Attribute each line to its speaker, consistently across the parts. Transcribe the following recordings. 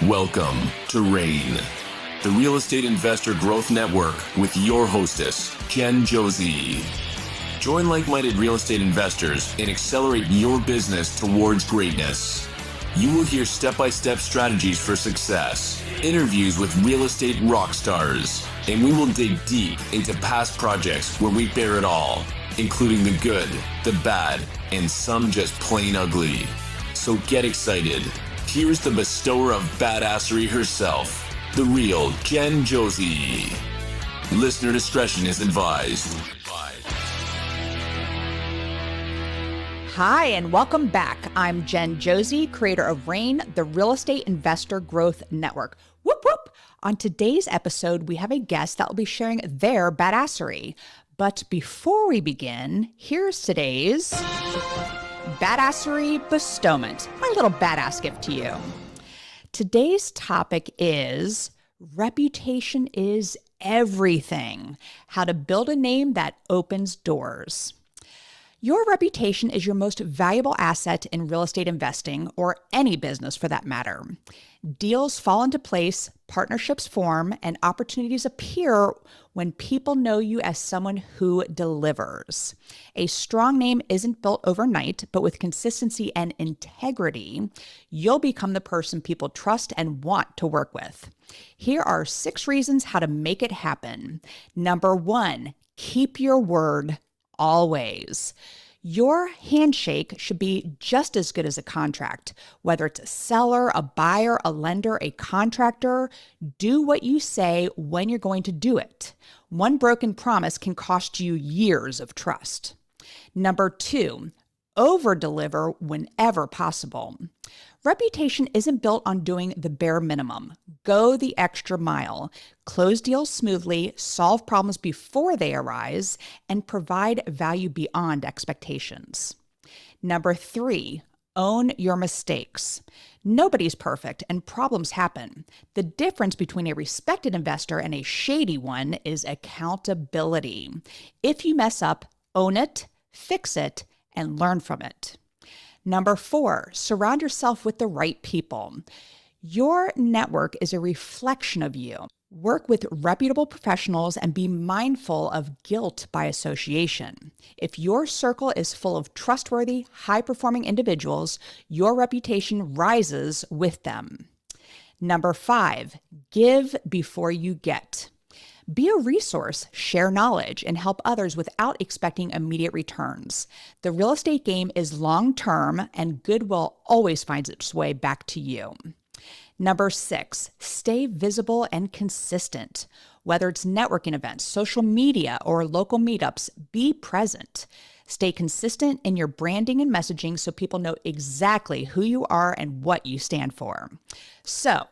Speaker 1: Welcome to RAIN, the Real Estate Investor Growth Network with your hostess, Jen Josey. Join like-minded real estate investors and accelerate your business towards greatness. You will hear step-by-step strategies for success, interviews with real estate rock stars, and we will dig deep into past projects where we bear it all, including the good, the bad, and some just plain ugly. So get excited. Here's the bestower of badassery herself, the real Jen Josey. Listener discretion is advised.
Speaker 2: Hi, and welcome back. I'm Jen Josey, creator of RAIN, the Real Estate Investor Growth Network. Whoop, whoop. On today's episode, we have a guest that will be sharing their badassery. But before we begin, here's today's badassery bestowment, my little badass gift to you. Today's topic is reputation is everything. How to build a name that opens doors. Your reputation is your most valuable asset in real estate investing, or any business for that matter. Deals fall into place, partnerships form, and opportunities appear when people know you as someone who delivers. A strong name isn't built overnight, but with consistency and integrity, you'll become the person people trust and want to work with. Here are 6 reasons how to make it happen. Number 1, keep your word. Always. Your handshake should be just as good as a contract. Whether it's a seller, a buyer, a lender, a contractor, do what you say when you're going to do it. One broken promise can cost you years of trust. Number 2, over-deliver whenever possible. Reputation isn't built on doing the bare minimum. Go the extra mile. Close deals smoothly, solve problems before they arise, and provide value beyond expectations. Number 3, own your mistakes. Nobody's perfect and problems happen. The difference between a respected investor and a shady one is accountability. If you mess up, own it, fix it, and learn from it. Number 4, surround yourself with the right people. Your network is a reflection of you. Work with reputable professionals and be mindful of guilt by association. If your circle is full of trustworthy, high-performing individuals, your reputation rises with them. Number 5, give before you get. Be a resource, share knowledge, and help others without expecting immediate returns. The real estate game is long-term, and goodwill always finds its way back to you. Number 6, stay visible and consistent. Whether it's networking events, social media, or local meetups, be present. Stay consistent in your branding and messaging so people know exactly who you are and what you stand for. So,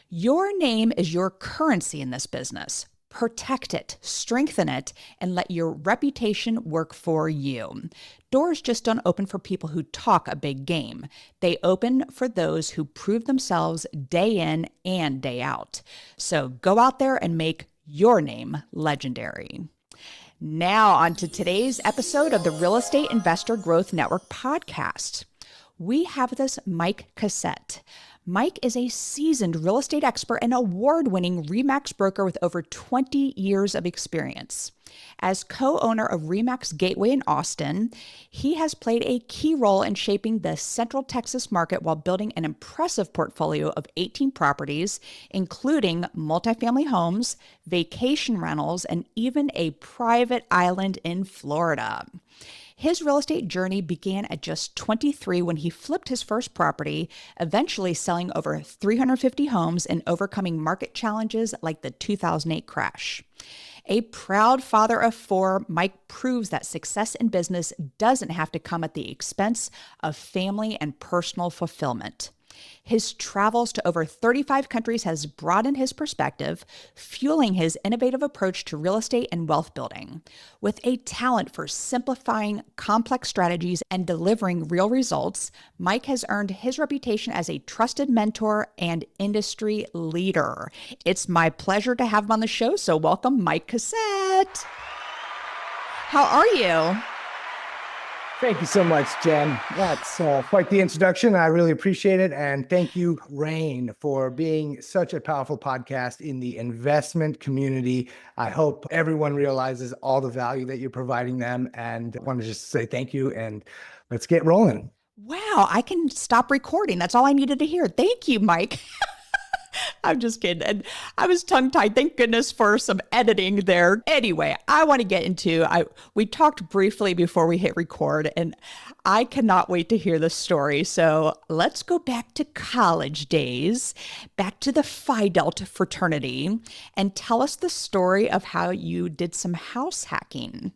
Speaker 2: your name is your currency in this business. Protect it, strengthen it, and let your reputation work for you. Doors just don't open for people who talk a big game. They open for those who prove themselves day in and day out. So go out there and make your name legendary. Now on to today's episode of the Real Estate Investor Growth Network podcast. We have with us Mike Cossette. Mike is a seasoned real estate expert and award-winning Remax broker with over 20 years of experience. As co-owner of Remax Gateway in Austin, he has played a key role in shaping the Central Texas market while building an impressive portfolio of 18 properties, including multifamily homes, vacation rentals, and even a private island in Florida. His real estate journey began at just 23 when he flipped his first property, eventually selling over 350 homes and overcoming market challenges like the 2008 crash. A proud father of 4, Mike proves that success in business doesn't have to come at the expense of family and personal fulfillment. His travels to over 35 countries has broadened his perspective, fueling his innovative approach to real estate and wealth building. With a talent for simplifying complex strategies and delivering real results, Mike has earned his reputation as a trusted mentor and industry leader. It's my pleasure to have him on the show, so welcome, Mike Cossette. How are you?
Speaker 3: Thank you so much, Jen. That's quite the introduction. I really appreciate it. And thank you, Rain, for being such a powerful podcast in the investment community. I hope everyone realizes all the value that you're providing them. And I want to just say thank you and let's get rolling.
Speaker 2: Wow, I can stop recording. That's all I needed to hear. Thank you, Mike. I'm just kidding. And I was tongue tied. Thank goodness for some editing there. Anyway, I want to get into we talked briefly before we hit record, and I cannot wait to hear this story. So let's go back to college days, back to the Phi Delta fraternity, and tell us the story of how you did some house hacking.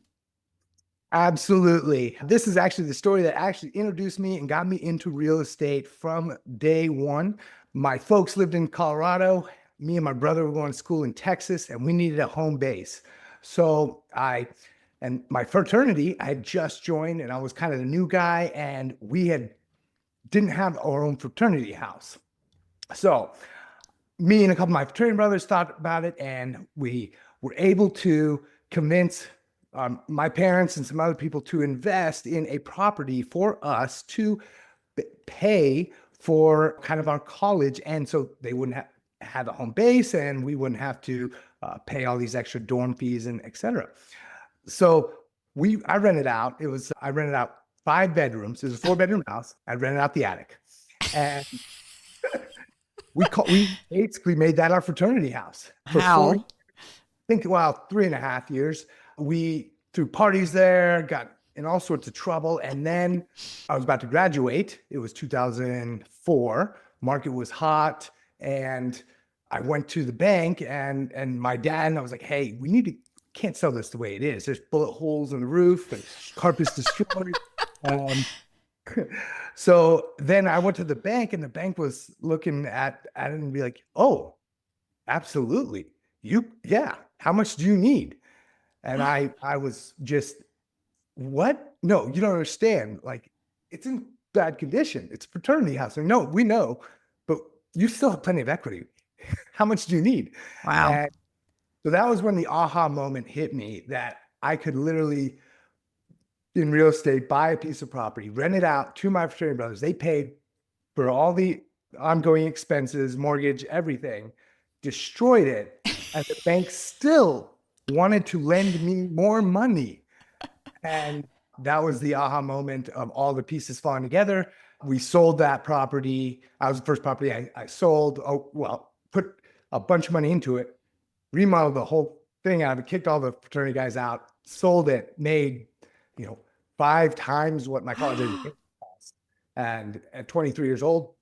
Speaker 3: Absolutely. This is actually the story that actually introduced me and got me into real estate from day one. My folks lived in Colorado. Me and my brother were going to school in Texas, and we needed a home base. So and my fraternity, I had just joined, and I was kind of the new guy, and didn't have our own fraternity house. So me and a couple of my fraternity brothers thought about it, and we were able to convince my parents and some other people to invest in a property for us to pay for kind of our college. And so they wouldn't have a home base and we wouldn't have to pay all these extra dorm fees and et cetera. So I rented out 5 bedrooms. It was a 4-bedroom house. I rented out the attic. And we basically made that our fraternity house. For
Speaker 2: How?
Speaker 3: 3.5 years. We threw parties there, got in all sorts of trouble. And then I was about to graduate. It was 2004. Market was hot. And I went to the bank and my dad, and I was like, hey, can't sell this the way it is. There's bullet holes in the roof and carpet's destroyed. So then I went to the bank, and the bank was looking at it and be like, oh, absolutely. How much do you need? And I was just, what? No, you don't understand. Like, it's in bad condition. It's a fraternity house. And no, we know, but you still have plenty of equity. How much do you need?
Speaker 2: Wow.
Speaker 3: And so that was when the aha moment hit me that I could literally, in real estate, buy a piece of property, rent it out to my fraternity brothers. They paid for all the ongoing expenses, mortgage, everything, destroyed it. And the bank still wanted to lend me more money. And that was the aha moment of all the pieces falling together. We sold that property. That was the first property I sold. Put a bunch of money into it, remodeled the whole thing out of it, kicked all the fraternity guys out, sold it, made, 5 times what my college education cost. And at 23 years old,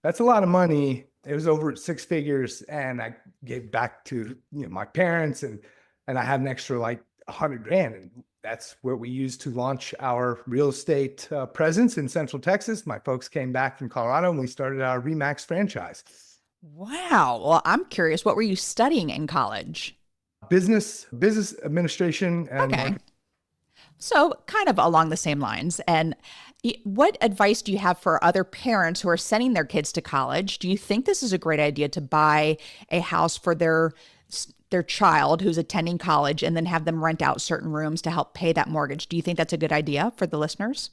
Speaker 3: that's a lot of money. It was over 6 figures, and I gave back to my parents, and I had an extra like $100,000, and that's what we used to launch our real estate presence in Central Texas. My folks came back from Colorado, and we started our Remax franchise.
Speaker 2: Wow. Well, I'm curious, what were you studying in college?
Speaker 3: Business administration and
Speaker 2: Okay. So kind of along the same lines. And what advice do you have for other parents who are sending their kids to college? Do you think this is a great idea to buy a house for their child who's attending college and then have them rent out certain rooms to help pay that mortgage? Do you think that's a good idea for the listeners?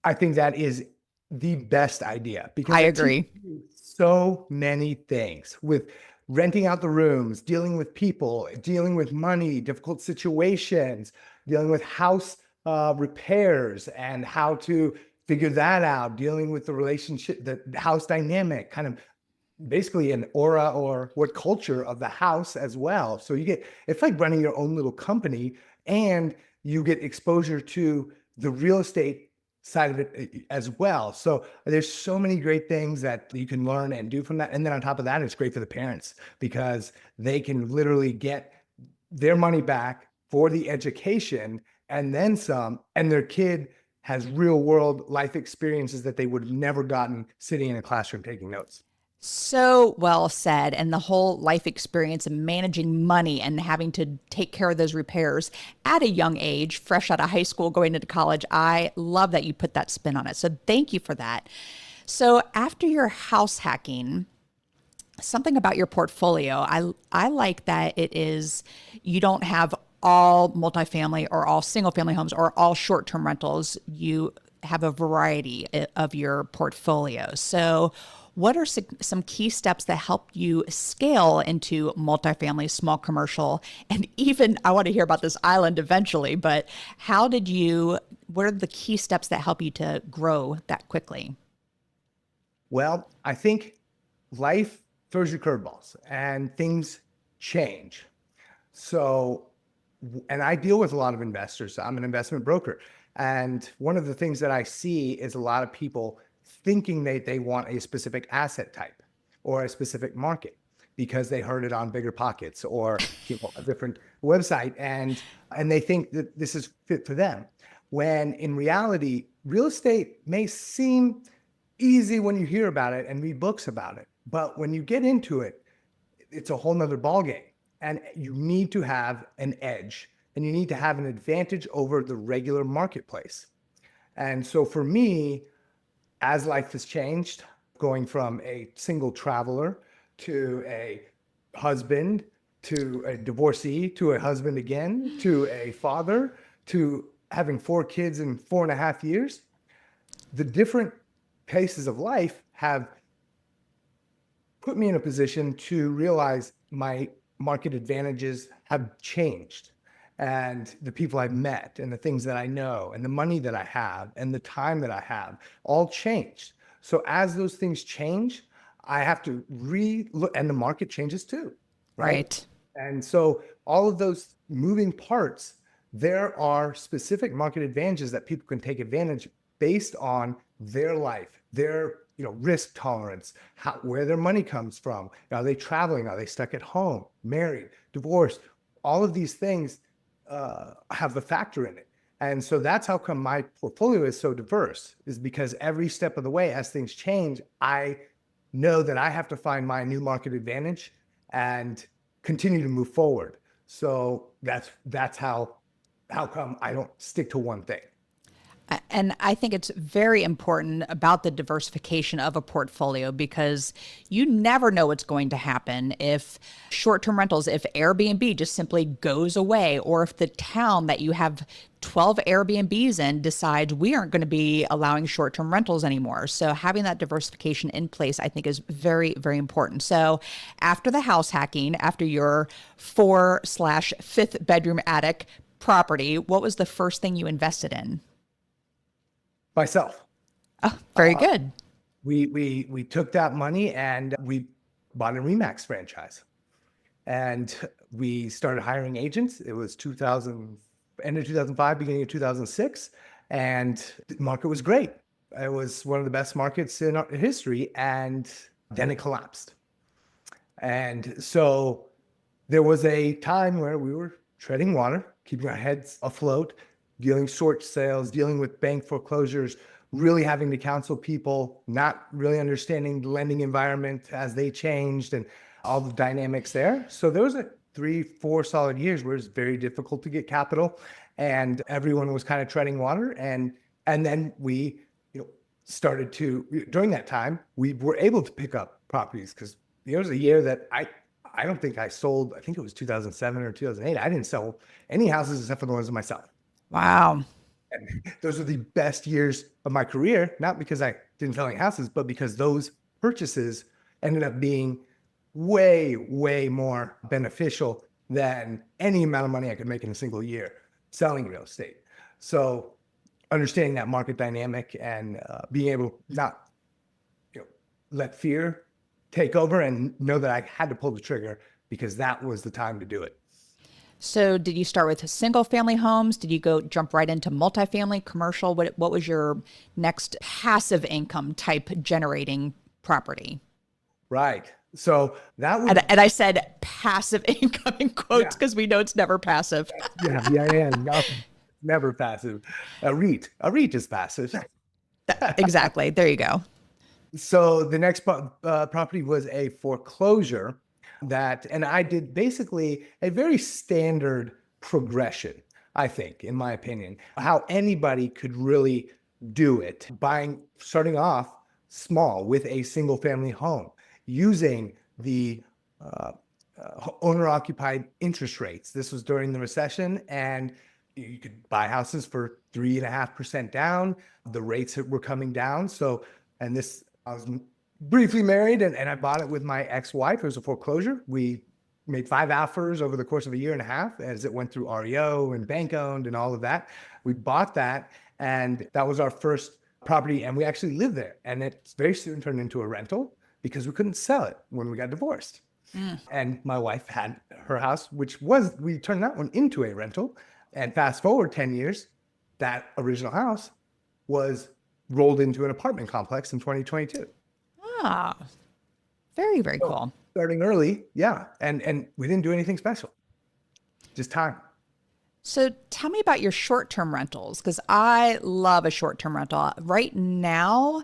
Speaker 3: I think that is the best idea because
Speaker 2: I agree.
Speaker 3: So many things with renting out the rooms, dealing with people, dealing with money, difficult situations, dealing with house repairs and how to figure that out, dealing with the relationship, the house dynamic, kind of basically an aura or what culture of the house as well. So it's like running your own little company, and you get exposure to the real estate side of it as well. So there's so many great things that you can learn and do from that. And then on top of that, it's great for the parents because they can literally get their money back for the education and then some, and their kid has real world life experiences that they would have never gotten sitting in a classroom taking notes.
Speaker 2: So well said. And the whole life experience of managing money and having to take care of those repairs at a young age, fresh out of high school, going into college. I love that you put that spin on it. So thank you for that. So after your house hacking, something about your portfolio, I like that you don't have all multifamily or all single family homes or all short-term rentals. You have a variety of your portfolio. So what are some key steps that help you scale into multifamily, small commercial, and even, I want to hear about this island eventually, but what are the key steps that help you to grow that quickly?
Speaker 3: Well, I think life throws you curveballs and things change. So, and I deal with a lot of investors. I'm an investment broker. And one of the things that I see is a lot of people thinking they want a specific asset type or a specific market because they heard it on Bigger Pockets or a different website, and they think that this is fit for them. When in reality, real estate may seem easy when you hear about it and read books about it, but when you get into it, it's a whole nother ballgame. And you need to have an edge and you need to have an advantage over the regular marketplace. And so for me, as life has changed, going from a single traveler to a husband, to a divorcee, to a husband again, to a father, to having 4 kids in 4.5 years, the different paces of life have put me in a position to realize my market advantages have changed, and the people I've met and the things that I know and the money that I have and the time that I have all changed. So as those things change, I have to re-look, and the market changes too, right? And so all of those moving parts, there are specific market advantages that people can take advantage based on their life, their risk tolerance, where their money comes from. Are they traveling? Are they stuck at home, married, divorced? All of these things have a factor in it. And so that's how come my portfolio is so diverse, is because every step of the way, as things change, I know that I have to find my new market advantage and continue to move forward. So that's how come I don't stick to one thing.
Speaker 2: And I think it's very important about the diversification of a portfolio, because you never know what's going to happen if short-term rentals, if Airbnb just simply goes away, or if the town that you have 12 Airbnbs in decides we aren't going to be allowing short-term rentals anymore. So having that diversification in place, I think, is very, very important. So after the house hacking, after your 4/5th bedroom attic property, what was the first thing you invested in?
Speaker 3: Myself.
Speaker 2: Oh, very good.
Speaker 3: We took that money and we bought a Remax franchise, and we started hiring agents. It was end of 2005, beginning of 2006, and the market was great. It was one of the best markets in our history, and then it collapsed. And so there was a time where we were treading water, keeping our heads afloat, dealing short sales, dealing with bank foreclosures, really having to counsel people, not really understanding the lending environment as they changed and all the dynamics there. So there was 3-4 solid years where it was very difficult to get capital, and everyone was kind of treading water. And then we started to, during that time, we were able to pick up properties, because it was a year that I don't think I sold. I think it was 2007 or 2008. I didn't sell any houses except for the ones of myself.
Speaker 2: Wow.
Speaker 3: And those are the best years of my career, not because I didn't sell any houses, but because those purchases ended up being way, way more beneficial than any amount of money I could make in a single year selling real estate. So understanding that market dynamic and being able to not let fear take over and know that I had to pull the trigger, because that was the time to do it.
Speaker 2: So did you start with single family homes? Did you jump right into multifamily, commercial? What was your next passive income type generating property?
Speaker 3: Right. So that was,
Speaker 2: and I said passive income in quotes because we know it's never passive.
Speaker 3: yeah. Never passive. A REIT is passive.
Speaker 2: Exactly. There you go.
Speaker 3: So the next property was a foreclosure and I did basically a very standard progression, I think, in my opinion, how anybody could really do it, starting off small with a single family home, using the owner-occupied interest rates. This was during the recession, and you could buy houses for 3.5% down. The rates were coming down. So, and this, I was briefly married, and I bought it with my ex-wife. It was a foreclosure. We made 5 offers over the course of a year and a half as it went through REO and bank owned and all of that. We bought that, and that was our first property, and we actually lived there. And it very soon turned into a rental because we couldn't sell it when we got divorced. And my wife had her house, we turned that one into a rental. And fast forward 10 years, that original house was rolled into an apartment complex in 2022.
Speaker 2: Ah, very, very cool.
Speaker 3: Starting early, yeah. And we didn't do anything special, just time.
Speaker 2: So tell me about your short-term rentals, because I love a short-term rental. Right now,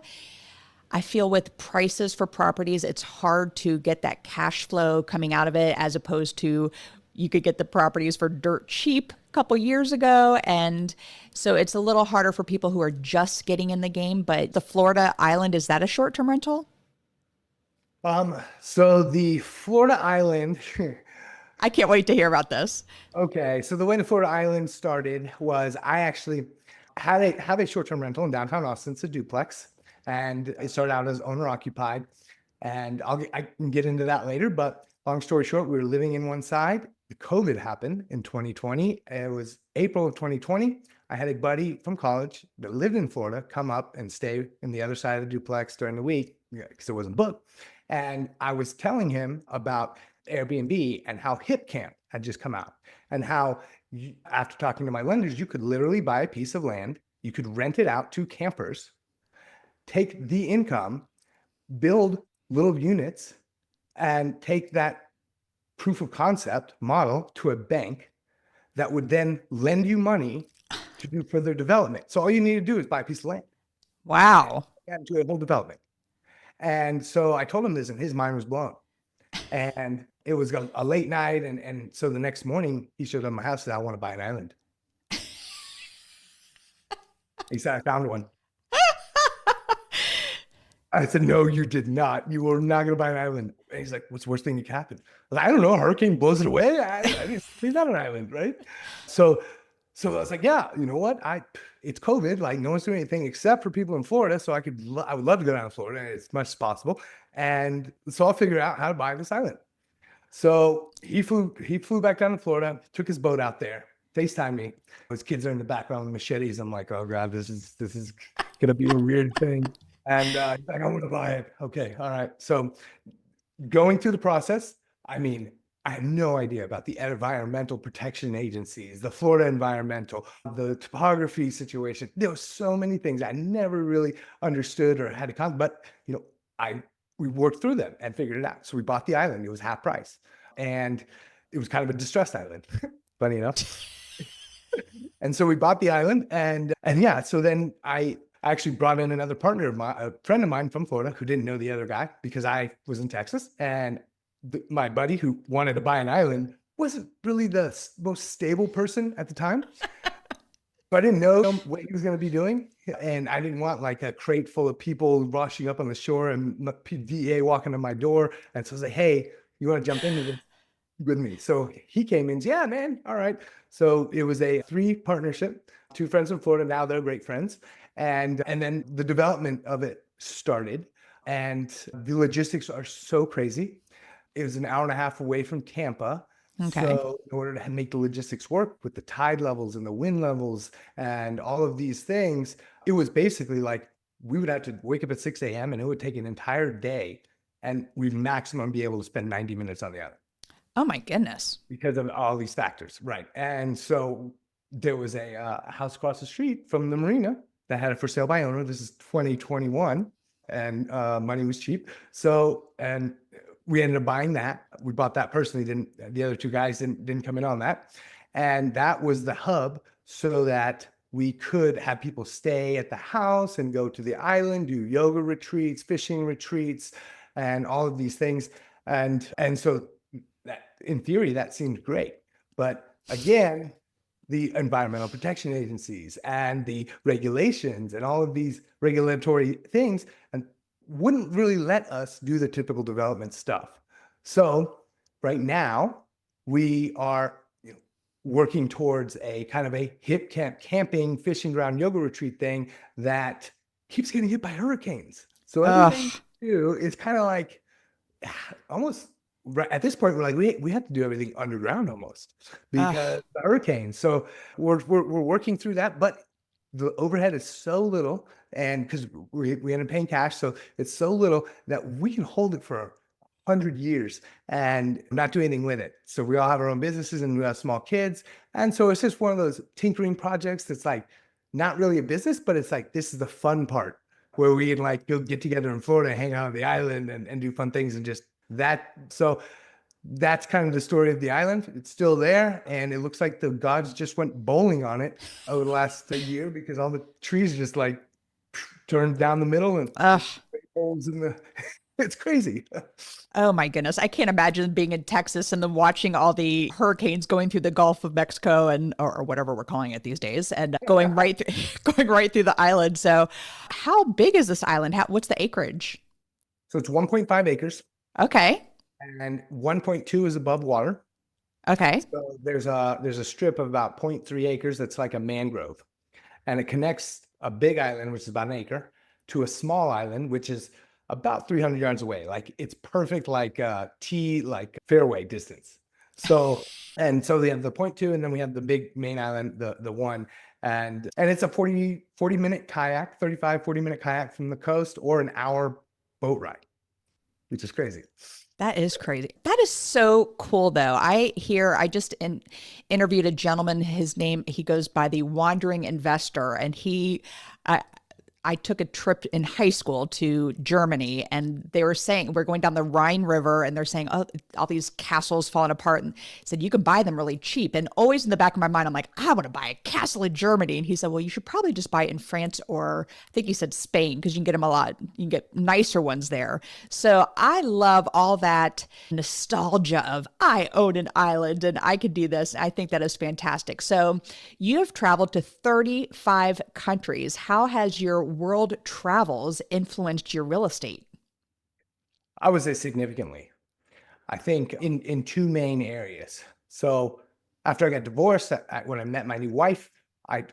Speaker 2: I feel with prices for properties, it's hard to get that cash flow coming out of it, as opposed to you could get the properties for dirt cheap a couple years ago. And so it's a little harder for people who are just getting in the game. But the Florida island, is that a short-term rental?
Speaker 3: So the Florida island,
Speaker 2: I can't wait to hear about this.
Speaker 3: okay. So the way the Florida island started was I actually have a short-term rental in downtown Austin. It's a duplex, and it started out as owner occupied, and I can get into that later. But long story short, we were living in one side. The COVID happened in 2020. It was April of 2020. I had a buddy from college that lived in Florida come up and stay in the other side of the duplex during the week because it wasn't booked. And I was telling him about Airbnb and how Hip Camp had just come out, and how after talking to my lenders, you could literally buy a piece of land, you could rent it out to campers, take the income, build little units, and take that proof of concept model to a bank that would then lend you money to do further development. So all you need to do is buy a piece of land.
Speaker 2: Wow.
Speaker 3: And do a whole development. And so I told him this, and his mind was blown. And it was a late night. And so the next morning, he showed up at my house and said, I want to buy an island. He said, I found one. I said, no, you did not. You were not going to buy an island. And he's like, what's the worst thing that could happen? I was like, I don't know. A hurricane blows it away. It's not an island, right? So I was like, yeah, you know what? It's COVID. Like, no one's doing anything except for people in Florida. So I would love to go down to Florida as much as possible. And so I'll figure out how to buy this island. So he flew back down to Florida, took his boat out there, FaceTimed me. His kids are in the background with machetes. I'm like, oh God, this is going to be a weird thing. And he's like, I want to buy it. Okay. All right. So going through the process, I mean, I had no idea about the environmental protection agencies, the Florida environmental, the topography situation. There were so many things I never really understood or had to come, but we worked through them and figured it out. So we bought the island. It was half price, and it was kind of a distressed island, funny enough. And so we bought the island, and yeah. So then I actually brought in another partner of mine, a friend of mine from Florida who didn't know the other guy because I was in Texas, and my buddy who wanted to buy an island wasn't really the most stable person at the time. So I didn't know what he was going to be doing. And I didn't want like a crate full of people rushing up on the shore and DEA walking to my door. And so I was like, hey, you want to jump into this with me? So he came in, yeah, man. All right. So it was a 3 partnership, 2 friends from Florida. Now they're great friends. And then the development of it started, and the logistics are so crazy. It was an hour and a half away from Tampa.
Speaker 2: Okay.
Speaker 3: So in order to make the logistics work with the tide levels and the wind levels and all of these things, it was basically like we would have to wake up at 6 a.m. and it would take an entire day, and we'd maximum be able to spend 90 minutes on the island.
Speaker 2: Oh my goodness.
Speaker 3: Because of all these factors. Right. And so there was a house across the street from the marina that had it for sale by owner. This is 2021, and money was cheap. So, and we ended up buying that. We bought that personally. The other 2 guys didn't come in on that. And that was the hub so that we could have people stay at the house and go to the island, do yoga retreats, fishing retreats, and all of these things. And so that, in theory, that seemed great. But again, the environmental protection agencies and the regulations and all of these regulatory things and wouldn't really let us do the typical development stuff. So right now we are working towards a kind of a hip camp, camping, fishing ground, yoga retreat thing that keeps getting hit by hurricanes. So everything
Speaker 2: Ugh.
Speaker 3: we do is kind of like almost right at this point, we're like, we have to do everything underground almost
Speaker 2: Ugh.
Speaker 3: because the hurricanes. So we're working through that, but the overhead is so little, and because we end up paying cash, so it's so little that we can hold it for 100 years and not do anything with it. So we all have our own businesses and we have small kids, and so it's just one of those tinkering projects that's like not really a business, but it's like this is the fun part where we can like go get together in Florida, hang out on the island and do fun things and just that. So that's kind of the story of the island. It's still there. And it looks like the gods just went bowling on it over the last year because all the trees just like turned down the middle and
Speaker 2: Ugh.
Speaker 3: holes in the, it's crazy.
Speaker 2: Oh my goodness. I can't imagine being in Texas and then watching all the hurricanes going through the Gulf of Mexico and or whatever we're calling it these days and going right through, going right through the island. So how big is this island? What's the acreage?
Speaker 3: So it's 1.5 acres
Speaker 2: Okay.
Speaker 3: and 1.2 is above water.
Speaker 2: Okay.
Speaker 3: So there's a strip of about 0.3 acres that's like a mangrove, and it connects a big island, which is about an acre, to a small island, which is about 300 yards away. Like it's perfect, like like fairway distance. So and so we have the 0.2, and then we have the big main island, the one, and it's a 40 minute kayak, 40 minute kayak from the coast, or an hour boat ride, which is crazy.
Speaker 2: That is crazy. That is so cool, though. I just interviewed a gentleman. His name, he goes by the Wandering Investor, and I took a trip in high school to Germany, and they were saying we're going down the Rhine River, and they're saying, oh, all these castles falling apart, and said you can buy them really cheap. And always in the back of my mind, I'm like, I want to buy a castle in Germany. And he said, well, you should probably just buy it in France, or I think he said Spain, because you can get them a lot. You can get nicer ones there. So I love all that nostalgia of I own an island and I could do this. I think that is fantastic. So you have traveled to 35 countries. How has your world travels influenced your real estate?
Speaker 3: I would say significantly. I think in two main areas. So after I got divorced, when I met my new wife,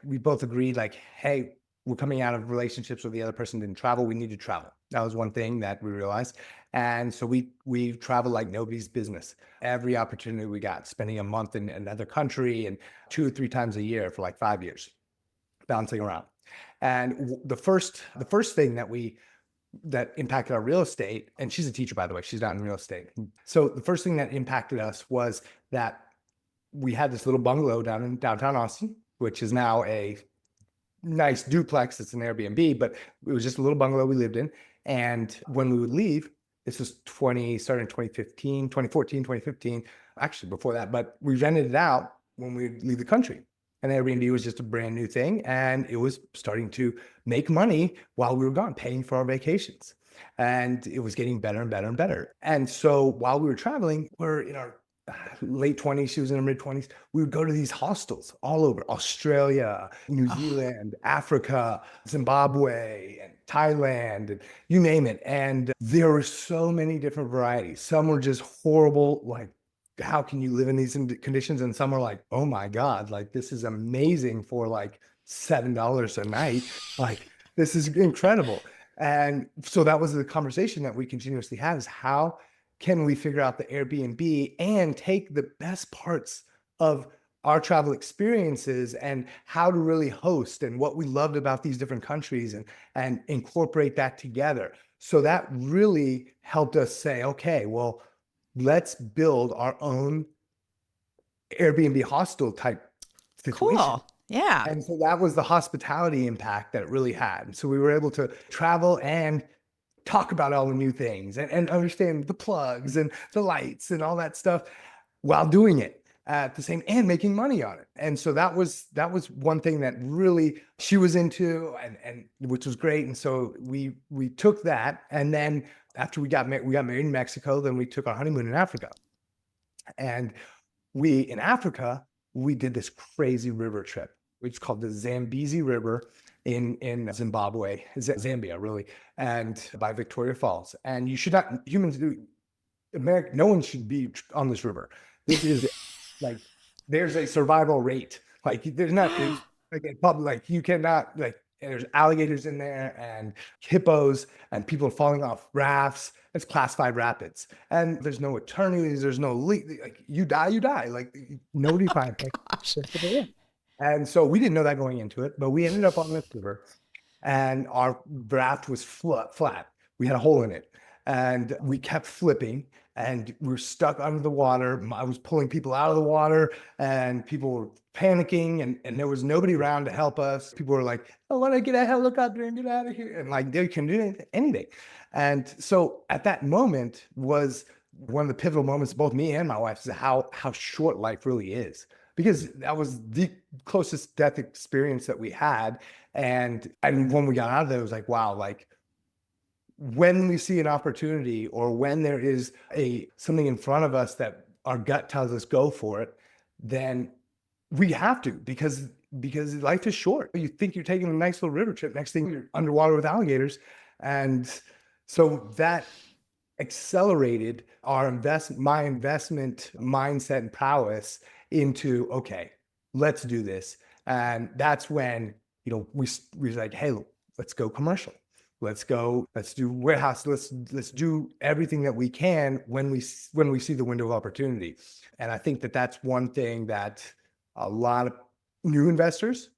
Speaker 3: we both agreed like, hey, we're coming out of relationships where the other person didn't travel. We need to travel. That was one thing that we realized. And so we traveled like nobody's business. Every opportunity we got, spending a month in another country and 2 or 3 times a year for like 5 years, bouncing around. And the first thing that impacted our real estate, and she's a teacher, by the way, she's not in real estate. So the first thing that impacted us was that we had this little bungalow down in downtown Austin, which is now a nice duplex. It's an Airbnb, but it was just a little bungalow we lived in. And when we would leave, this was started in 2015, 2014, 2015, actually before that, but we rented it out when we would leave the country. And Airbnb was just a brand new thing. And it was starting to make money while we were gone, paying for our vacations. And it was getting better and better and better. And so while we were traveling, we're in our late 20s, she was in her mid 20s. We would go to these hostels all over Australia, New
Speaker 2: Oh,
Speaker 3: Zealand, Africa, Zimbabwe, and Thailand, and you name it. And there were so many different varieties. Some were just horrible, like, how can you live in these conditions? And some are like, oh my God, like this is amazing for like $7 a night. Like this is incredible. And so that was the conversation that we continuously had, is how can we figure out the Airbnb and take the best parts of our travel experiences and how to really host and what we loved about these different countries and incorporate that together. So that really helped us say, okay, well, let's build our own Airbnb hostel type situation.
Speaker 2: cool. Yeah.
Speaker 3: And so that was the hospitality impact that it really had. So we were able to travel and talk about all the new things and understand the plugs and the lights and all that stuff while doing it at the same and making money on it. And so that was one thing that really she was into and which was great. And so we took that, and then after we got married in Mexico, then we took our honeymoon in Africa. And in Africa, we did this crazy river trip, which is called the Zambezi River in Zimbabwe, Zambia, really, and by Victoria Falls. And humans do America, no one should be on this river. This is like, there's a survival rate. Like there's like a public, like you cannot, like there's alligators in there and hippos and people falling off rafts. It's class 5 rapids. And there's no attorneys, there's no like you die, you die. Like nobody finds like,
Speaker 2: Gosh.
Speaker 3: and so we didn't know that going into it, but we ended up on this river and our raft was flat. We had a hole in it and we kept flipping and we were stuck under the water. I was pulling people out of the water and people were panicking and there was nobody around to help us. People were like, I want to get a helicopter and get out of here. And like, they couldn't do anything. And so at that moment was one of the pivotal moments, both me and my wife, is how short life really is, because that was the closest death experience that we had. And when we got out of there, it was like, wow, like when we see an opportunity or when there is something in front of us that our gut tells us go for it, then we have to, because life is short. You think you're taking a nice little river trip, next thing you're underwater with alligators. And so that accelerated my investment mindset and prowess into, okay, let's do this. And that's when, we were like, hey, let's go commercial. Let's do warehouse. Let's do everything that we can when we see the window of opportunity. And I think that that's one thing that a lot of new investors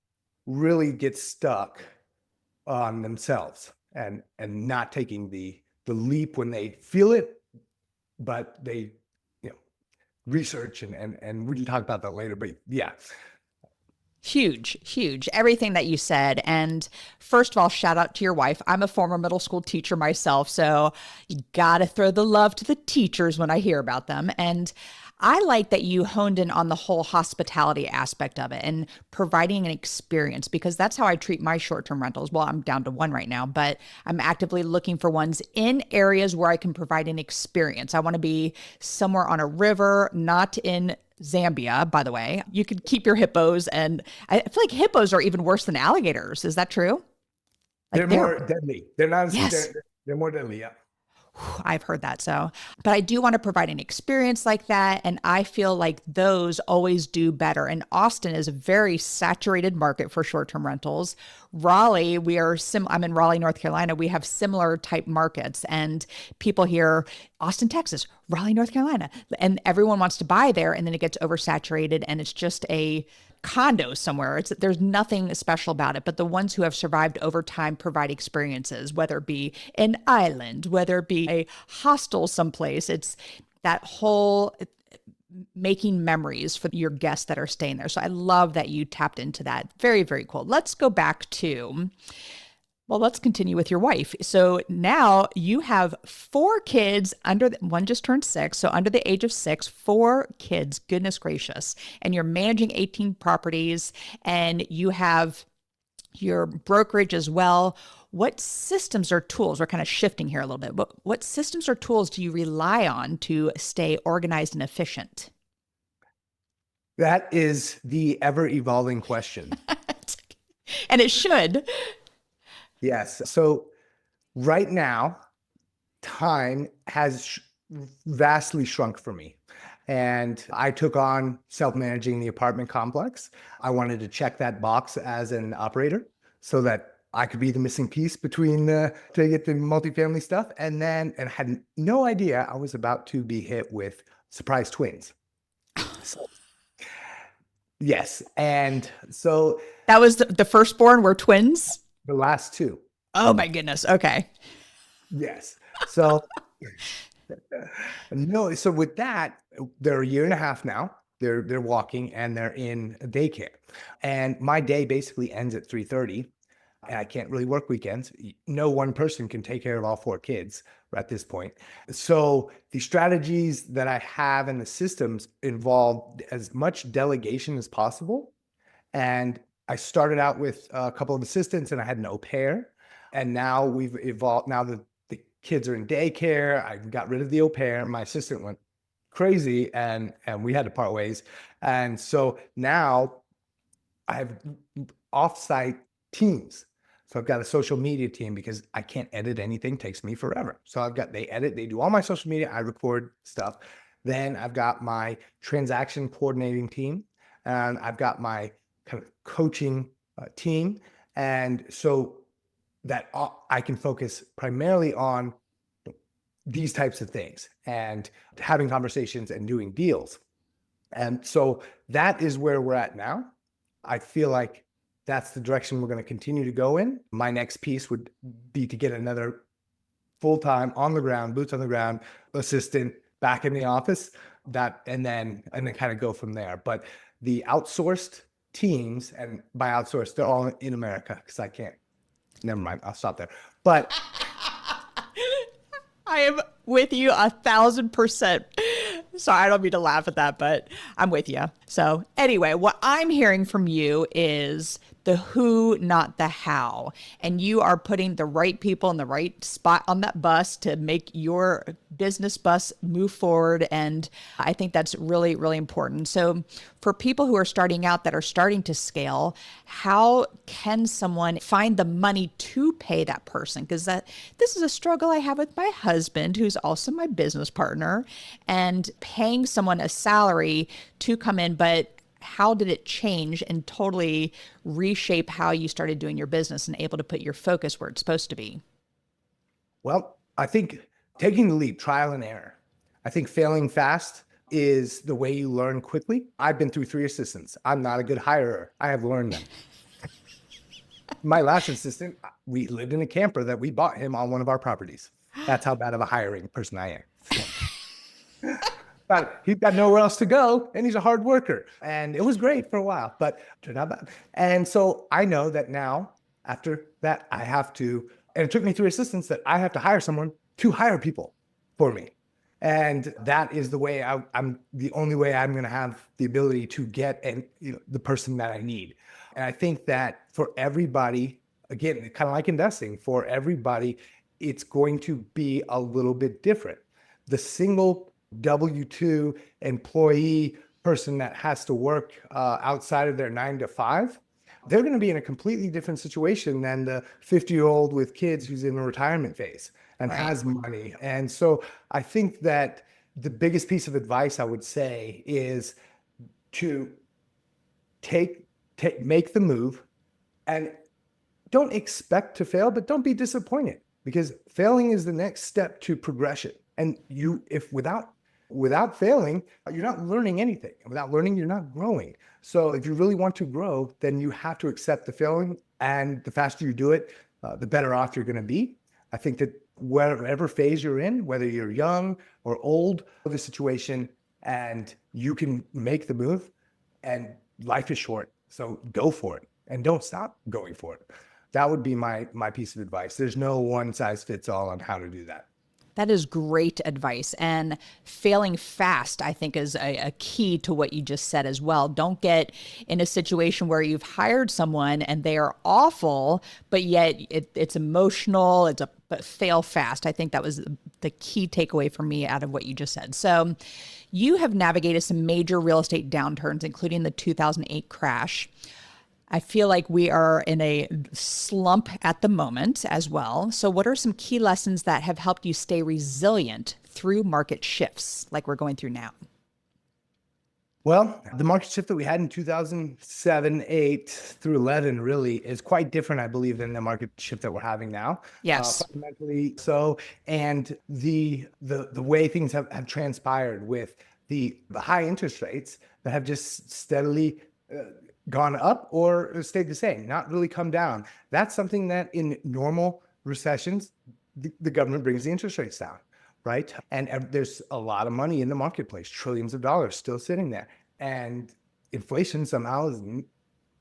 Speaker 3: really get stuck on themselves and not taking the leap when they feel it, but they, research and we can talk about that later, but yeah.
Speaker 2: Huge. Everything that you said. And first of all, shout out to your wife. I'm a former middle school teacher myself. So you got to throw the love to the teachers when I hear about them. And I like that you honed in on the whole hospitality aspect of it and providing an experience, because that's how I treat my short-term rentals. Well, I'm down to one right now, but I'm actively looking for ones in areas where I can provide an experience. I want to be somewhere on a river, not in Zambia, by the way. You could keep your hippos, and I feel like hippos are even worse than alligators. Is that true?
Speaker 3: They're more deadly. They're not.
Speaker 2: Yes.
Speaker 3: They're more deadly. Yeah.
Speaker 2: I've heard that. So, but I do want to provide an experience like that. And I feel like those always do better. And Austin is a very saturated market for short-term rentals. Raleigh, I'm in Raleigh, North Carolina. We have similar type markets, and people hear Austin, Texas, Raleigh, North Carolina, and everyone wants to buy there. And then it gets oversaturated and it's just a condo somewhere. There's nothing special about it, but the ones who have survived over time provide experiences, whether it be an island, whether it be a hostel someplace. It's that whole making memories for your guests that are staying there. So I love that you tapped into that. Very, very cool. Let's continue with your wife. So now you have 4 kids one just turned 6. So under the age of 6, 4 kids, goodness gracious. And you're managing 18 properties and you have your brokerage as well. What systems or tools, we're kind of shifting here a little bit, but what systems or tools do you rely on to stay organized and efficient?
Speaker 3: That is the ever evolving question.
Speaker 2: And it should.
Speaker 3: Yes. So right now, time has vastly shrunk for me. And I took on self-managing the apartment complex. I wanted to check that box as an operator so that I could be the missing piece between to get the multifamily stuff. And had no idea I was about to be hit with surprise twins. So, yes. And so
Speaker 2: that was the firstborn were twins?
Speaker 3: The last 2.
Speaker 2: Oh my goodness. Okay.
Speaker 3: Yes. So no, so with that, they're a year and a half now. They're walking and they're in daycare. And my day basically ends at 3:30. And I can't really work weekends. No one person can take care of all 4 kids at this point. So the strategies that I have and the systems involve as much delegation as possible. And I started out with a couple of assistants and I had an au pair. And now we've evolved. Now that the kids are in daycare, I got rid of the au pair. My assistant went crazy and we had to part ways. And so now I have offsite teams. So I've got a social media team because I can't edit anything, takes me forever. So they edit, they do all my social media, I record stuff. Then I've got my transaction coordinating team, and I've got my kind of coaching team. And so that I can focus primarily on these types of things and having conversations and doing deals. And so that is where we're at now. I feel like that's the direction we're going to continue to go in. My next piece would be to get another full-time on the ground, boots on the ground assistant back in the office, and then kind of go from there. But the outsourced teams, and by outsourced, they're all in America because I can't. Never mind. I'll stop there. But
Speaker 2: I am with you 1,000%. Sorry, I don't mean to laugh at that, but I'm with you. So anyway, what I'm hearing from you is the who, not the how. And you are putting the right people in the right spot on that bus to make your business bus move forward. And I think that's really, really important. So for people who are starting out that are starting to scale, how can someone find the money to pay that person? Because this is a struggle I have with my husband, who's also my business partner, and paying someone a salary to come in, but how did it change and totally reshape how you started doing your business and able to put your focus where it's supposed to be?
Speaker 3: Well, I think taking the leap, trial and error. I think failing fast is the way you learn quickly. I've been through 3 assistants. I'm not a good hirer. I have learned them. My last assistant, we lived in a camper that we bought him on one of our properties. That's how bad of a hiring person I am. But he's got nowhere else to go, and he's a hard worker. And it was great for a while, but turned out bad. And so I know that now, after that, I have to, and it took me 3 assistants, that I have to hire someone to hire people for me. And that is the way I'm the only way I'm going to have the ability to get the person that I need. And I think that for everybody, again, kind of like investing, for everybody, it's going to be a little bit different. The single W-2 employee person that has to work outside of their 9 to 5, they're going to be in a completely different situation than the 50-year-old with kids who's in a retirement phase and has money. And so I think that the biggest piece of advice I would say is to make the move, and don't expect to fail, but don't be disappointed, because failing is the next step to progression. And if without failing, you're not learning anything. And without learning, you're not growing. So if you really want to grow, then you have to accept the failing. And the faster you do it, the better off you're going to be. I think that whatever phase you're in, whether you're young or old, the situation, and you can make the move, and life is short. So go for it and don't stop going for it. That would be my piece of advice. There's no one size fits all on how to do that.
Speaker 2: That is great advice. And failing fast, I think, is a key to what you just said as well. Don't get in a situation where you've hired someone and they are awful, but yet it's emotional. But fail fast. I think that was the key takeaway for me out of what you just said. So you have navigated some major real estate downturns, including the 2008 crash. I feel like we are in a slump at the moment as well. So what are some key lessons that have helped you stay resilient through market shifts like we're going through now?
Speaker 3: Well, the market shift that we had in 2007, 8 through 11 really is quite different, I believe, than the market shift that we're having now.
Speaker 2: Yes.
Speaker 3: Fundamentally so. And the way things have transpired with the high interest rates that have just steadily gone up or stayed the same, not really come down. That's something that in normal recessions, the government brings the interest rates down, right? And there's a lot of money in the marketplace, trillions of dollars still sitting there. And inflation somehow is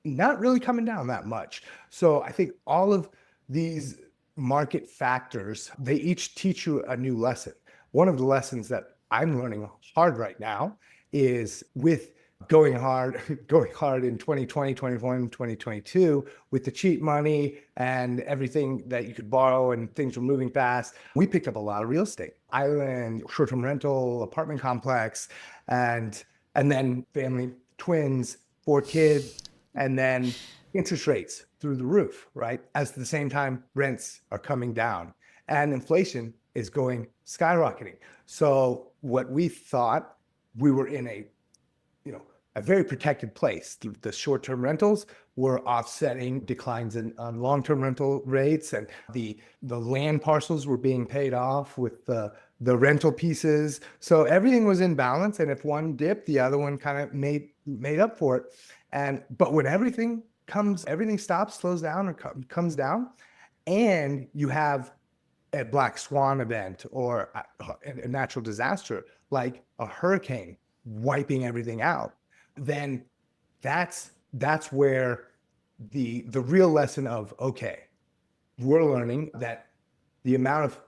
Speaker 3: not really coming down that much. So I think all of these market factors, they each teach you a new lesson. One of the lessons that I'm learning hard right now is with going hard in 2020, 2021, 2022 with the cheap money and everything that you could borrow, and things were moving fast. We picked up a lot of real estate, island, short-term rental, apartment complex, and then family, twins, 4 kids, and then interest rates through the roof, right? At the same time, rents are coming down and inflation is going skyrocketing. So what we thought, we were in a, a very protected place. The short-term rentals were offsetting declines on long-term rental rates, and the land parcels were being paid off with the rental pieces. So everything was in balance, and if one dipped, the other one kind of made up for it. But when everything stops, slows down, or comes down, and you have a black swan event or a natural disaster like a hurricane wiping everything out, then that's where the real lesson of, okay, we're learning that the amount of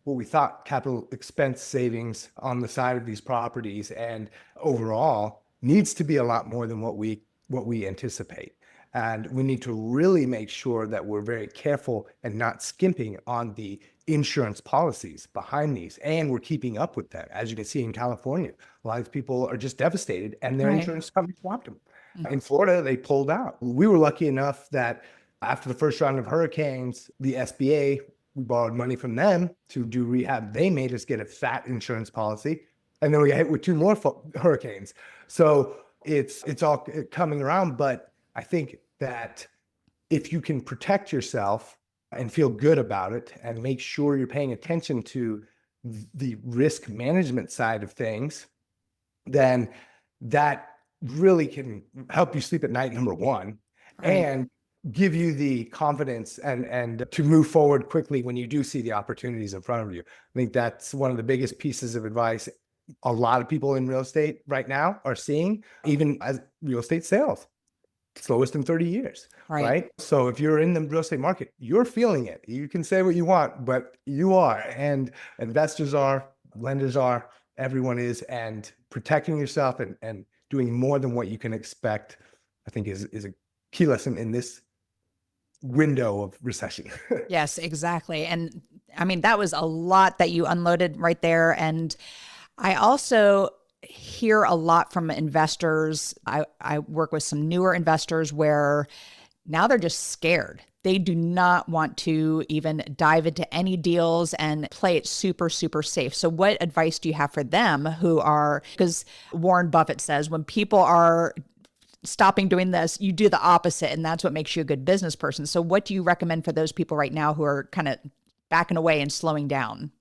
Speaker 3: what we thought capital expense savings on the side of these properties and overall needs to be a lot more than what we anticipate. And we need to really make sure that we're very careful and not skimping on the insurance policies behind these. And we're keeping up with that. As you can see in California, a lot of people are just devastated and their insurance company swapped them. In Florida, they pulled out. We were lucky enough that after the first round of hurricanes, the SBA, we borrowed money from them to do rehab. They made us get a fat insurance policy. And then we got hit with 2 more hurricanes. So it's all coming around. But I think that if you can protect yourself and feel good about it and make sure you're paying attention to the risk management side of things, then that really can help you sleep at night, number one, and give you the confidence and to move forward quickly when you do see the opportunities in front of you. I think that's one of the biggest pieces of advice a lot of people in real estate right now are seeing, even as real estate sales. Slowest in 30 years, right? So if you're in the real estate market, you're feeling it. You can say what you want, but you are, and investors are, lenders are, everyone is, and protecting yourself and doing more than what you can expect, I think is a key lesson in this window of recession.
Speaker 2: Yes, exactly. And I mean, that was a lot that you unloaded right there. And I also hear a lot from investors. I work with some newer investors where now they're just scared. They do not want to even dive into any deals and play it super, super safe. So what advice do you have for them who are, because Warren Buffett says when people are stopping doing this, you do the opposite, and that's what makes you a good business person. So what do you recommend for those people right now who are kind of backing away and slowing down?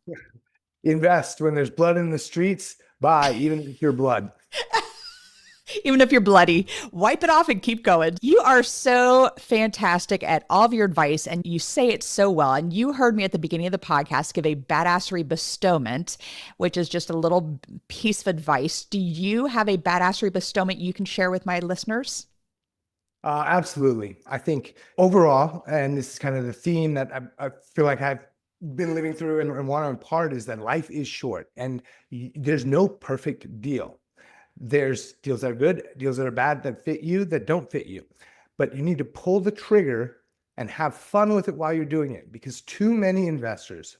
Speaker 3: Invest when there's blood in the streets. Buy, even if you're blood.
Speaker 2: Even if you're bloody, wipe it off and keep going. You are so fantastic at all of your advice, and you say it so well. And you heard me at the beginning of the podcast give a badassery bestowment, which is just a little piece of advice. Do you have a badassery bestowment you can share with my listeners?
Speaker 3: Absolutely. I think overall, and this is kind of the theme that I feel like I've been living through and want to impart, is that life is short and there's no perfect deal. There's deals that are good, deals that are bad, that fit you, that don't fit you. But you need to pull the trigger and have fun with it while you're doing it, because too many investors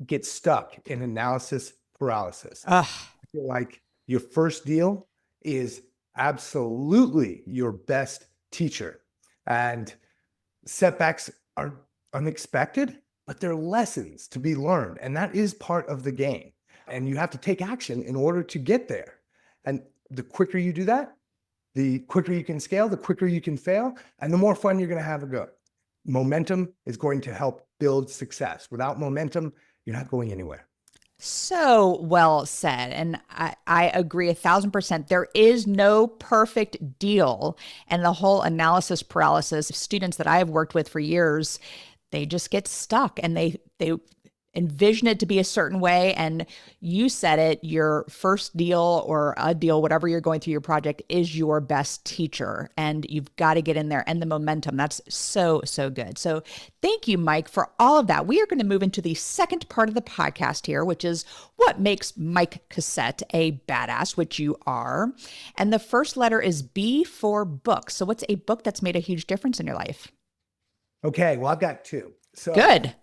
Speaker 3: get stuck in analysis paralysis. I feel like your first deal is absolutely your best teacher, and setbacks are unexpected, but they're lessons to be learned. And that is part of the game. And you have to take action in order to get there. And the quicker you do that, the quicker you can scale, the quicker you can fail, and the more fun you're going to have a go. Momentum is going to help build success. Without momentum, you're not going anywhere.
Speaker 2: So well said. And I agree 1,000%. There is no perfect deal. And the whole analysis paralysis, students that I have worked with for years, they just get stuck and they envision it to be a certain way. And you said it, your first deal or a deal, whatever you're going through your project, is your best teacher. And you've got to get in there, and the momentum. That's so, so good. So thank you, Mike, for all of that. We are going to move into the second part of the podcast here, which is what makes Mike Cossette a badass, which you are. And the first letter is B for book. So what's a book that's made a huge difference in your life?
Speaker 3: Okay, well, I've got 2. So
Speaker 2: good.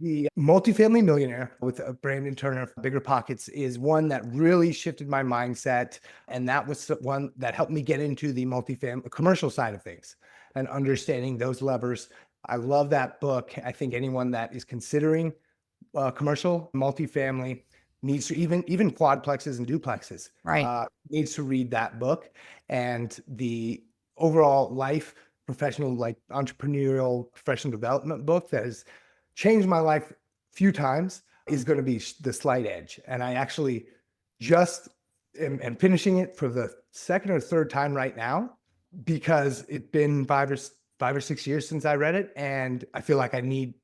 Speaker 3: The Multifamily Millionaire with Brandon Turner, Bigger Pockets, is one that really shifted my mindset. And that was one that helped me get into the multifamily commercial side of things. and understanding those levers. I love that book. I think anyone that is considering commercial multifamily needs to, even quadplexes and duplexes,
Speaker 2: Right.
Speaker 3: needs to read that book. And the overall life professional, like entrepreneurial professional development book that has changed my life a few times is going to be The Slight Edge. And I actually just am finishing it for the second or third time right now, because it's been 5 or 6 years since I read it, and I feel like I need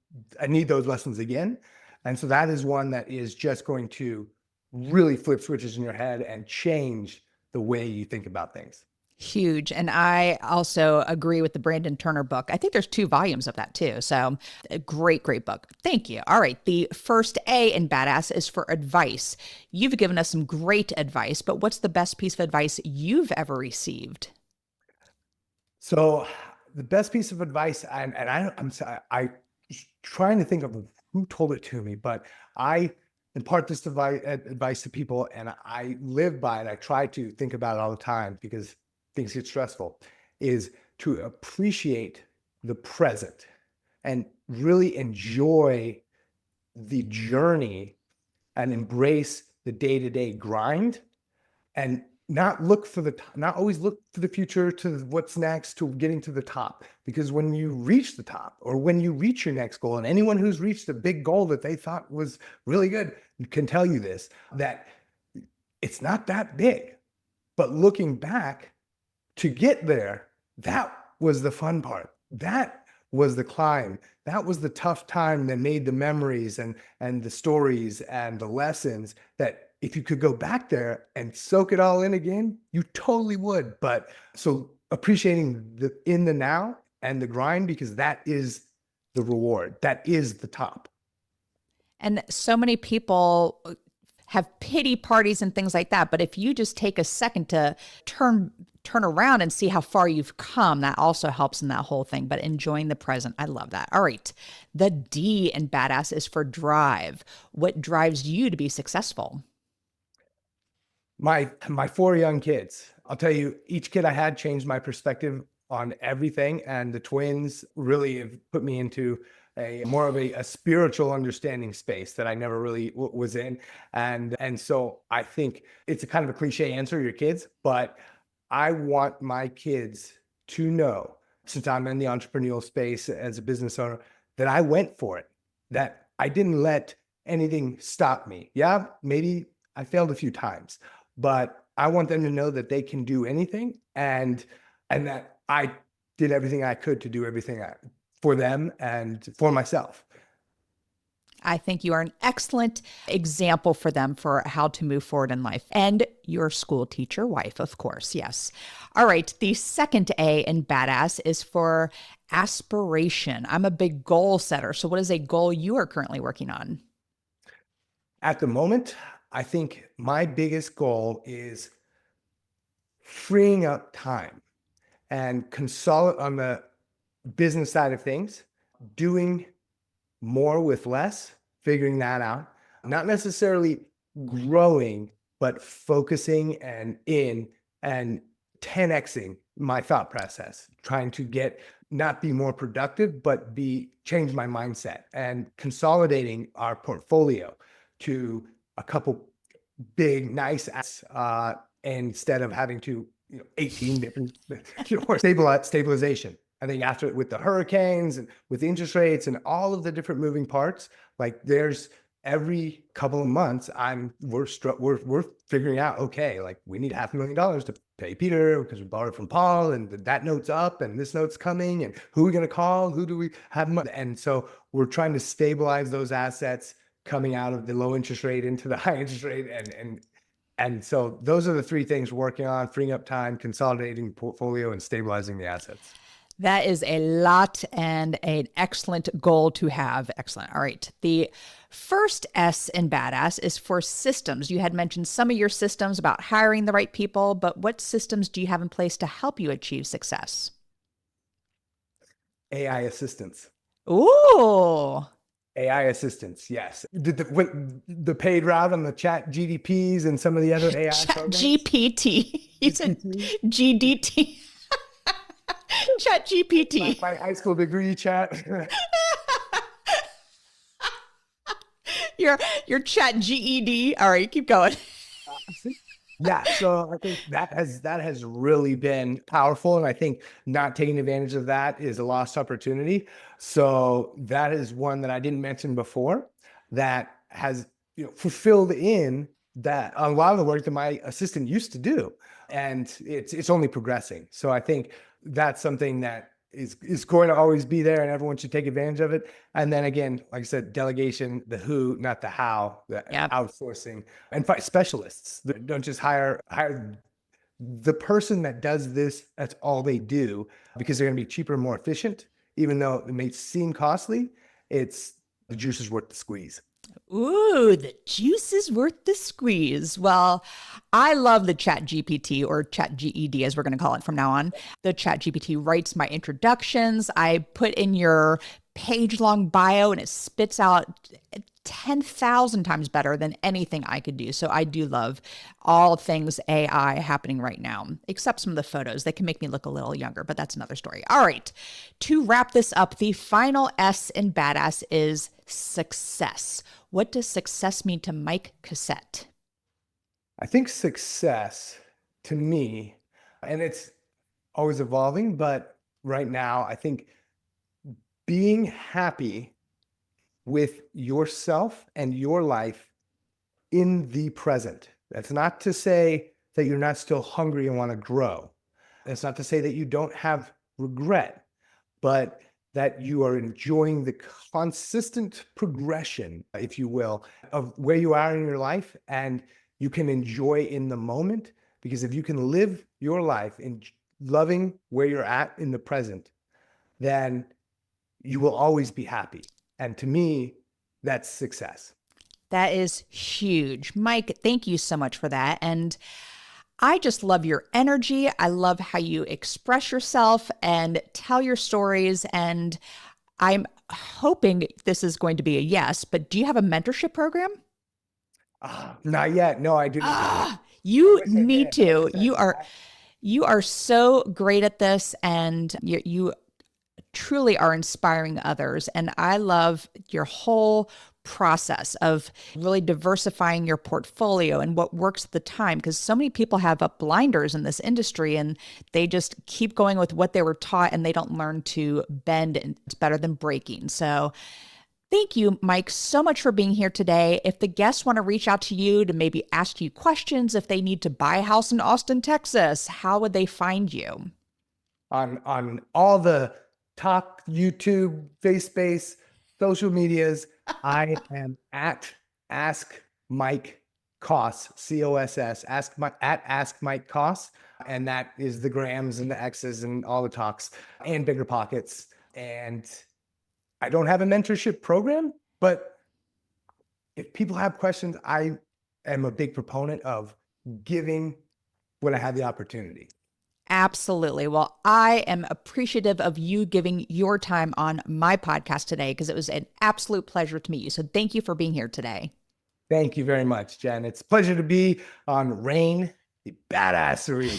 Speaker 3: those lessons again. And so that is one that is just going to really flip switches in your head and change the way you think about things.
Speaker 2: Huge. And I also agree with the Brandon Turner book. I think there's 2 volumes of that too. So a great, great book. Thank you. All right. The first A in Badass is for advice. You've given us some great advice, but what's the best piece of advice you've ever received?
Speaker 3: So the best piece of advice, I'm trying to think of who told it to me, but I impart this advice to people, and I live by it. I try to think about it all the time because things get stressful, is to appreciate the present and really enjoy the journey and embrace the day-to-day grind, and not always look to the future, to what's next, to getting to the top. Because when you reach the top, or when you reach your next goal, and anyone who's reached a big goal that they thought was really good can tell you this, that it's not that big. But looking back to get there, that was the fun part. That was the climb. That was the tough time that made the memories and the stories and the lessons that, if you could go back there and soak it all in again, you totally would. But so appreciating the in the now and the grind, because that is the reward. That is the top.
Speaker 2: And so many people have pity parties and things like that. But if you just take a second to turn around and see how far you've come, that also helps in that whole thing. But enjoying the present, I love that. All right. The D in Badass is for drive. What drives you to be successful?
Speaker 3: My 4 young kids. I'll tell you, each kid I had changed my perspective on everything, and the twins really have put me into a more of a spiritual understanding space that I never really was in. And so I think it's a kind of a cliche answer, your kids, but I want my kids to know, since I'm in the entrepreneurial space as a business owner, that I went for it, that I didn't let anything stop me. Yeah, maybe I failed a few times, but I want them to know that they can do anything, and that I did everything I could to do everything for them and for myself.
Speaker 2: I think you are an excellent example for them for how to move forward in life. And your school teacher wife, of course. Yes. All right. The second A in Badass is for aspiration. I'm a big goal setter. So what is a goal you are currently working on?
Speaker 3: At the moment, I think my biggest goal is freeing up time and consolidate on the business side of things, doing more with less, figuring that out, not necessarily growing, but focusing and 10xing my thought process, trying to not be more productive, but change my mindset, and consolidating our portfolio to a couple big, nice assets, instead of having to, 18 different, or stabilization. I think after, with the hurricanes and with interest rates and all of the different moving parts, like there's every couple of months, we're figuring out, okay, like we need $500,000 to pay Peter because we borrowed from Paul, and that note's up and this note's coming, and who are we going to call? Who do we have money? And so we're trying to stabilize those assets coming out of the low interest rate into the high interest rate. And so those are the 3 things we're working on: freeing up time, consolidating portfolio, and stabilizing the assets.
Speaker 2: That is a lot and an excellent goal to have. Excellent. All right. The first S in Badass is for systems. You had mentioned some of your systems about hiring the right people, but what systems do you have in place to help you achieve success?
Speaker 3: AI assistance.
Speaker 2: Ooh.
Speaker 3: AI assistants, yes. The paid route on the chat GDPs and some of the other AI
Speaker 2: Chat
Speaker 3: programs?
Speaker 2: GPT. You said GDT. Chat GPT.
Speaker 3: My high school degree chat.
Speaker 2: Your Chat GED. All right, keep going.
Speaker 3: Yeah, so I think that has really been powerful, and I think not taking advantage of that is a lost opportunity. So that is one that I didn't mention before that has fulfilled in that a lot of the work that my assistant used to do, and it's only progressing. So I think that's something that is going to always be there, and everyone should take advantage of it. And then again, like I said, delegation, the who, not the how, the outsourcing, and specialists. Don't just hire the person that does this. That's all they do, because they're going to be cheaper and more efficient. Even though it may seem costly, it's the juice is worth the squeeze.
Speaker 2: Ooh, the juice is worth the squeeze. Well, I love the Chat GPT, or Chat GED as we're going to call it from now on. The Chat GPT writes my introductions. I put in your page-long bio and it spits out 10,000 times better than anything I could do. So I do love all things AI happening right now, except some of the photos. They can make me look a little younger, but that's another story. All right, to wrap this up, the final S in badass is success. What does success mean to Mike Cossette?
Speaker 3: I think success to me, and it's always evolving, but right now, I think being happy with yourself and your life in the present. That's not to say that you're not still hungry and want to grow. That's not to say that you don't have regret, but that you are enjoying the consistent progression, if you will, of where you are in your life, and you can enjoy in the moment. Because if you can live your life in loving where you're at in the present, then you will always be happy. And to me, that's success.
Speaker 2: That is huge. Mike, thank you so much for that. And I just love your energy. I love how you express yourself and tell your stories. And I'm hoping this is going to be a yes, but do you have a mentorship program?
Speaker 3: Not yet. No, I do not.
Speaker 2: You need to. You are so great at this, and you truly are inspiring others. And I love your whole process of really diversifying your portfolio and what works at the time, because so many people have up blinders in this industry and they just keep going with what they were taught and they don't learn to bend, and it's better than breaking. So thank you, Mike, so much for being here today. If the guests want to reach out to you to maybe ask you questions, if they need to buy a house in Austin, Texas, how would they find you?
Speaker 3: On all the top YouTube, face-based, social medias, I am at Ask Mike Koss, C-O-S-S, Ask Mike Koss, and that is the grams and the X's and all the talks and Bigger Pockets. And I don't have a mentorship program, but if people have questions, I am a big proponent of giving when I have the opportunity.
Speaker 2: Absolutely. Well, I am appreciative of you giving your time on my podcast today, because it was an absolute pleasure to meet you. So thank you for being here today.
Speaker 3: Thank you very much, Jen. It's a pleasure to be on Rain, the badassery.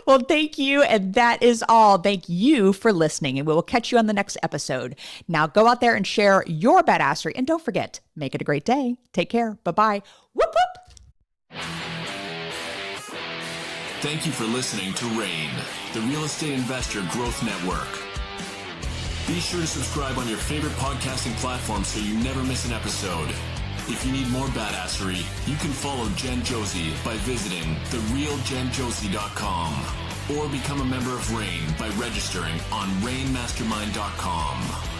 Speaker 2: Well, thank you. And that is all. Thank you for listening, and we will catch you on the next episode. Now go out there and share your badassery, and don't forget, make it a great day. Take care. Bye-bye. Whoop, whoop.
Speaker 1: Thank you for listening to RAIN, the Real Estate Investor Growth Network. Be sure to subscribe on your favorite podcasting platform so you never miss an episode. If you need more badassery, you can follow Jen Josey by visiting therealjenjosey.com or become a member of RAIN by registering on rainmastermind.com.